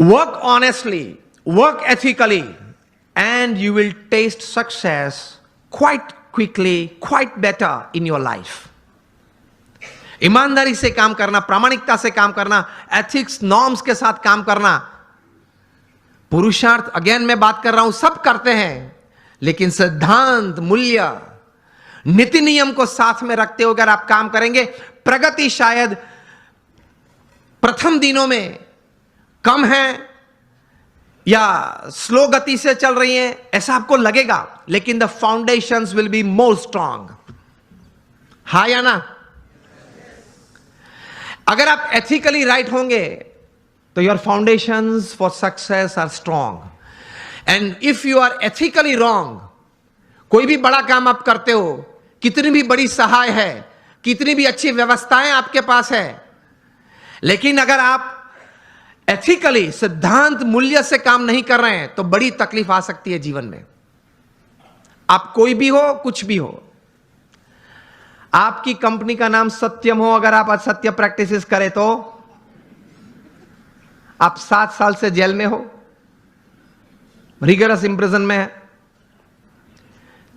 Work honestly, work ethically, and you will taste success quite quickly, quite better in your life. ईमानदारी से काम करना, प्रामाणिकता से काम करना, एथिक्स नॉर्म्स के साथ काम करना, पुरुषार्थ अगेन मैं बात कर रहा हूं, सब करते हैं, लेकिन सिद्धांत, मूल्य, नीति नियम को साथ में रखते हुए अगर आप काम करेंगे, प्रगति शायद प्रथम दिनों में कम है या स्लो गति से चल रही है ऐसा आपको लगेगा, लेकिन the foundations will be more strong. हा या ना? अगर आप एथिकली राइट होंगे तो your foundations for success are strong, and if you are ethically wrong, कोई भी बड़ा काम आप करते हो, कितनी भी बड़ी सहाय है, कितनी भी अच्छी व्यवस्थाएं आपके पास है, लेकिन अगर आप एथिकली सिद्धांत मूल्य से काम नहीं कर रहे हैं तो बड़ी तकलीफ आ सकती है जीवन में। आप कोई भी हो, कुछ भी हो, आपकी कंपनी का नाम सत्यम हो, अगर आप असत्य प्रैक्टिसेस करें तो आप 7 साल से जेल में हो, रिगरस इंप्रिजन में है।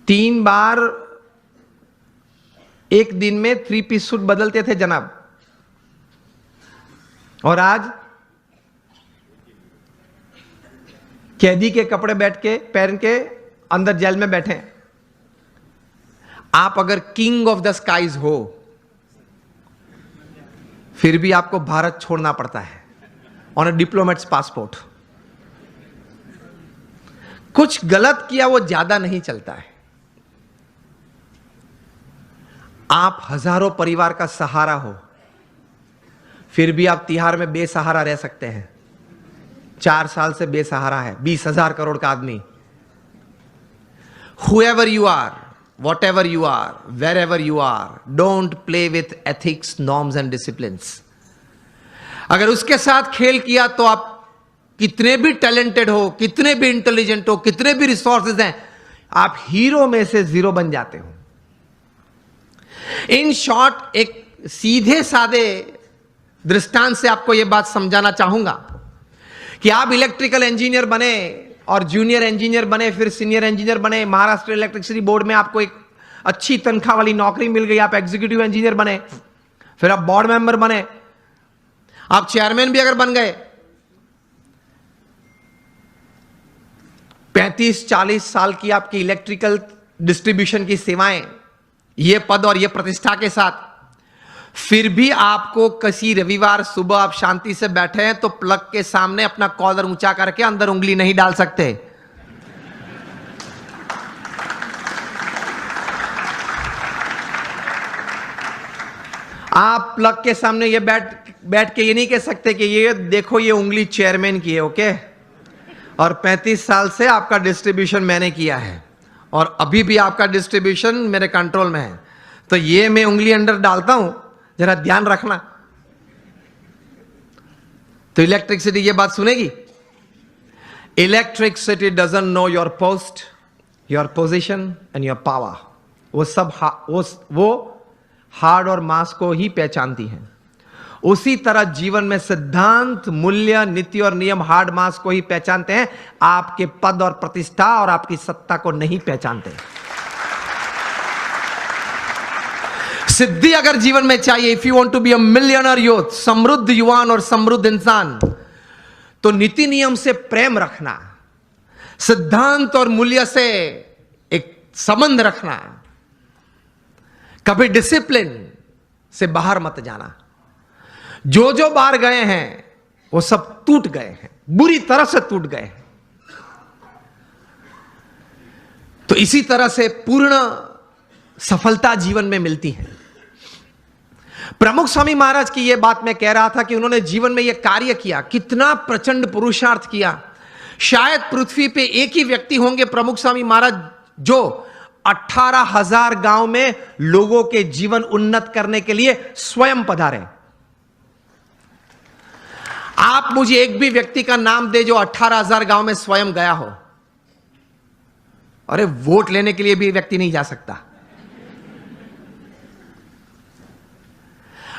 3 बार एक दिन में 3 पीस सूट बदलते थे जनाब, और आज कैदी के कपड़े पहन के अंदर जेल में बैठे हैं। आप अगर किंग ऑफ द स्काईज हो, फिर भी आपको भारत छोड़ना पड़ता है ऑन अ डिप्लोमेट्स पासपोर्ट। कुछ गलत किया वो ज्यादा नहीं चलता है। आप हजारों परिवार का सहारा हो, फिर भी आप तिहाड़ में बेसहारा रह सकते हैं। 4 साल से बेसहारा है 20,000 करोड़ का आदमी। Whoever you are, whatever you are, wherever you are, don't play with ethics, norms and disciplines. अगर उसके साथ खेल किया तो आप कितने भी टैलेंटेड हो, कितने भी इंटेलिजेंट हो, कितने भी रिसोर्सेज हैं, आप हीरो में से 0 बन जाते हो। इन शॉर्ट, एक सीधे सादे दृष्टांत से आपको यह बात समझाना चाहूंगा कि आप इलेक्ट्रिकल इंजीनियर बने और जूनियर इंजीनियर बने, फिर सीनियर इंजीनियर बने, महाराष्ट्र इलेक्ट्रिसिटी बोर्ड में आपको एक अच्छी तनख्वाह वाली नौकरी मिल गई, आप एग्जीक्यूटिव इंजीनियर बने, फिर आप बोर्ड मेंबर बने, आप चेयरमैन भी अगर बन गए, 35-40 साल की आपकी इलेक्ट्रिकल डिस्ट्रीब्यूशन की सेवाएं, ये पद और ये प्रतिष्ठा के साथ, फिर भी आपको किसी रविवार सुबह आप शांति से बैठे हैं तो प्लग के सामने अपना कॉलर ऊंचा करके अंदर उंगली नहीं डाल सकते। आप प्लग के सामने ये बैठ के ये नहीं कह सकते कि ये देखो ये उंगली चेयरमैन की है, ओके, और 35 साल से आपका डिस्ट्रीब्यूशन मैंने किया है और अभी भी आपका डिस्ट्रीब्यूशन मेरे कंट्रोल में है, तो ये मैं उंगली अंदर डालता हूं, जरा ध्यान रखना। तो इलेक्ट्रिसिटी ये बात सुनेगी। Electricity doesn't know your post, your position and your power. वो सब वो हार्ड और मास को ही पहचानती है। उसी तरह जीवन में सिद्धांत, मूल्य, नीति और नियम हार्ड मास को ही पहचानते हैं, आपके पद और प्रतिष्ठा और आपकी सत्ता को नहीं पहचानते। सिद्धि अगर जीवन में चाहिए, if you want to be a millionaire youth, समृद्ध युवान और समृद्ध इंसान, तो नीति नियम से प्रेम रखना, सिद्धांत और मूल्य से एक संबंध रखना, कभी डिसिप्लिन से बाहर मत जाना। जो बाहर गए हैं वो सब टूट गए हैं, बुरी तरह से टूट गए हैं। तो इसी तरह से पूर्ण सफलता जीवन में मिलती है। प्रमुख स्वामी महाराज की यह बात मैं कह रहा था कि उन्होंने जीवन में यह कार्य किया, कितना प्रचंड पुरुषार्थ किया। शायद पृथ्वी पे एक ही व्यक्ति होंगे प्रमुख स्वामी महाराज जो 18,000 गांव में लोगों के जीवन उन्नत करने के लिए स्वयं पधारे। आप मुझे एक भी व्यक्ति का नाम दे जो 18,000 गांव में स्वयं गया हो। अरे वोट लेने के लिए भी व्यक्ति नहीं जा सकता।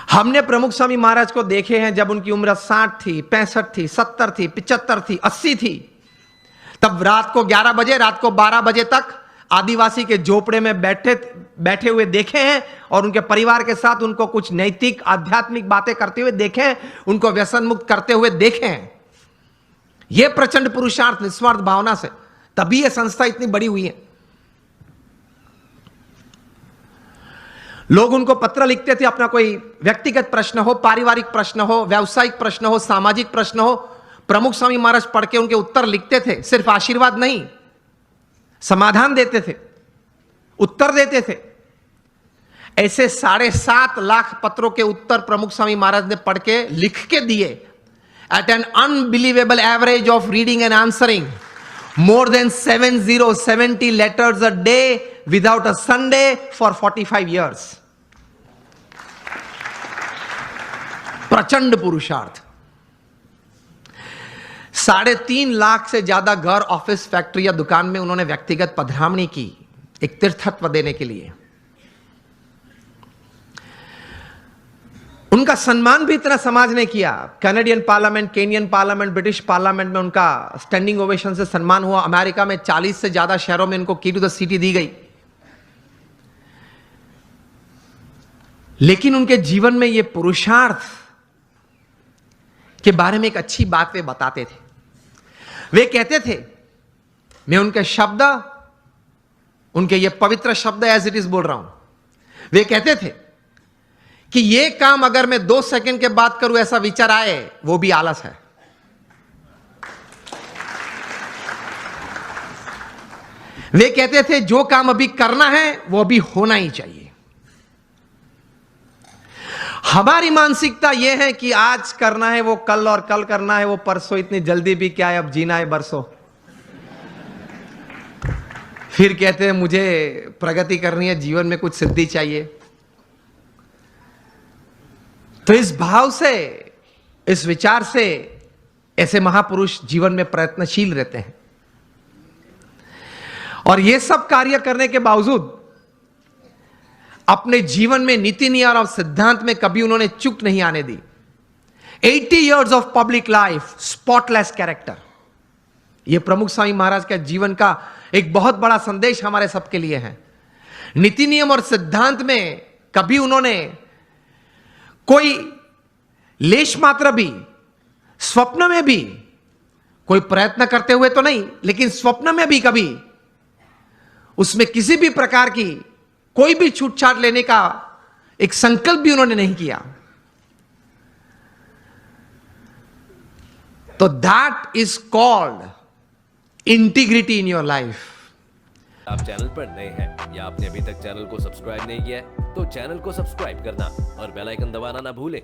हमने प्रमुख स्वामी महाराज को देखे हैं जब उनकी उम्र 60 थी, 65 थी, 70 थी, 75 थी, 80 थी, तब रात को 11 बजे, रात को 12 बजे तक आदिवासी के झोपड़े में बैठे हुए देखे हैं और उनके परिवार के साथ उनको कुछ नैतिक आध्यात्मिक बातें करते हुए देखे हैं, उनको व्यसन मुक्त करते हुए देखे हैं। यह प्रचंड पुरुषार्थ निस्वार्थ भावना से, तभी यह संस्था इतनी बड़ी हुई है। लोग उनको पत्र लिखते थे, अपना कोई व्यक्तिगत प्रश्न हो, पारिवारिक प्रश्न हो, व्यावसायिक प्रश्न हो, सामाजिक प्रश्न हो, प्रमुख स्वामी महाराज पढ़ के उनके उत्तर लिखते थे। सिर्फ आशीर्वाद नहीं, समाधान देते थे, उत्तर देते थे। ऐसे 7.5 लाख पत्रों के उत्तर प्रमुख स्वामी महाराज ने पढ़ के लिख के दिए। At an unbelievable average of reading and answering more than 70 letters a day without a Sunday for 45 years. प्रचंड पुरुषार्थ। 3.5 लाख से ज्यादा घर, ऑफिस, फैक्ट्री या दुकान में उन्होंने व्यक्तिगत पधरामणी की, एक तीर्थत्व देने के लिए। उनका सम्मान भी इतना समाज ने किया। Canadian parliament, Kenyon parliament, British parliament में उनका स्टैंडिंग ओवेशन से सम्मान हुआ। अमेरिका में 40 से ज्यादा शहरों में उनको की टू द सिटी दी गई। लेकिन उनके जीवन में यह पुरुषार्थ के बारे में एक अच्छी बात वे बताते थे। वे कहते थे, मैं उनके शब्द, उनके ये पवित्र शब्द एज इट इज बोल रहा हूं। वे कहते थे कि ये काम अगर मैं 2 सेकंड के बाद करूं, ऐसा विचार आए, वो भी आलस है। वे कहते थे जो काम अभी करना है वो अभी होना ही चाहिए। हमारी मानसिकता यह है कि आज करना है वो कल, और कल करना है वो परसों। इतनी जल्दी भी क्या है, अब जीना है बरसों। फिर कहते हैं मुझे प्रगति करनी है, जीवन में कुछ सिद्धि चाहिए। तो इस भाव से, इस विचार से ऐसे महापुरुष जीवन में प्रयत्नशील रहते हैं। और ये सब कार्य करने के बावजूद अपने जीवन में नीति नियम और सिद्धांत में कभी उन्होंने चूक नहीं आने दी। 80 years of public life, spotless character. यह प्रमुख स्वामी महाराज के जीवन का एक बहुत बड़ा संदेश हमारे सबके लिए है। नीति नियम और सिद्धांत में कभी उन्होंने कोई लेश मात्र भी, स्वप्न में भी कोई प्रयत्न करते हुए तो नहीं, लेकिन स्वप्न में भी कभी उसमें किसी भी प्रकार की कोई भी छूटछाट लेने का एक संकल्प भी उन्होंने नहीं किया। तो that is called integrity in your life. आप चैनल पर नए हैं या आपने अभी तक चैनल को सब्सक्राइब नहीं किया है, तो चैनल को सब्सक्राइब करना और बेल आइकन दबाना ना भूलें।